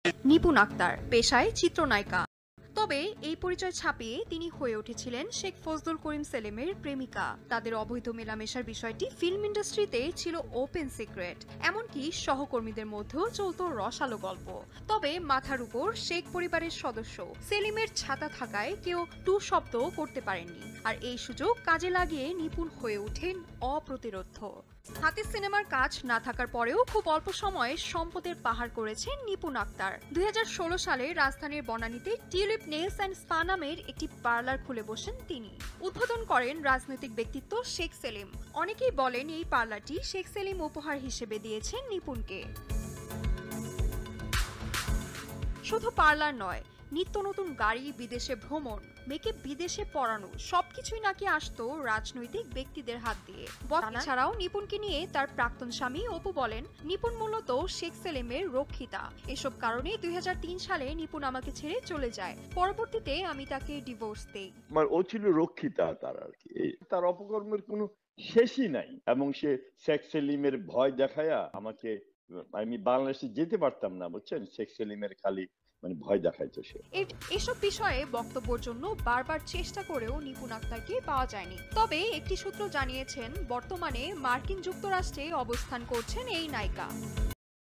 নিপুণ আক্তার পেশায় চিত্রনায়িকা। তবে এই পরিচয় ছাপিয়ে তিনি হয়ে উঠেছিলেন শেখ ফজলুল করিম সেলিমের প্রেমিকা। তাদের অবৈধ মেলামেশার বিষয়টি ফিল্ম ইন্ডাস্ট্রিতে ছিল ওপেন সিক্রেট, এমনকি সহকর্মীদের মধ্যেও চলত রসালো গল্প। তবে মাথার উপর শেখ পরিবারের সদস্য সেলিমের ছাতা থাকায় কেউ টু শব্দ করতে পারেননি, আর এই সুযোগ কাজে লাগিয়ে নিপুণ হয়ে ওঠেন অপ্রতিরোধ্য। হাতে সিনেমার কাজ না থাকার পরেও খুব অল্প সময়ে সম্পদের পাহাড় করেছেন নিপুণ আক্তার। 2016 সালে রাজধানীর বনানীতে টিউলিপ নেলস অ্যান্ড স্পা নামের একটি পার্লার খুলে বসেন তিনি। উদ্বোধন করেন রাজনৈতিক ব্যক্তিত্ব শেখ সেলিম। অনেকেই বলেন এই পার্লারটি শেখ সেলিম উপহার হিসেবে দিয়েছেন নিপুণকে। শুধু পার্লার নয়, নিত্য নতুন গাড়ি, বিদেশে ভ্রমণ, মেয়েকে বিদেশে পড়ানো, সবকিছুই নাকি আসতো রাজনৈতিক ব্যক্তিদের হাত দিয়ে। ছাড়াও নিপুণকে নিয়ে তার প্রাক্তন স্বামী অপু বলেন, নিপুণ মূলত শেখ সেলিমের রক্ষিতা। এসব কারণে 2003 সালে নিপুণ আমাকে ছেড়ে চলে যায়। পরবর্তীতে আমি তাকে ডিভোর্স দেই। ও ছিল রক্ষিতা তার, আর কি। তার অপকর্মের কোনো শেষই নাই, এবং সে শেখ সেলিমের ভয় দেখায়া আমাকে, আমি বাংলাদেশে যেতে পারতাম না, বুঝছেন, শেখ সেলিমের খালি ভয় দেখাইতো সে। এসব বিষয়ে বক্তব্যের জন্য বারবার চেষ্টা করেও নিপুণ আক্তারকে পাওয়া যায়নি। তবে একটি সূত্র জানিয়েছেন, বর্তমানে মার্কিন যুক্তরাষ্ট্রে অবস্থান করছেন এই নায়িকা।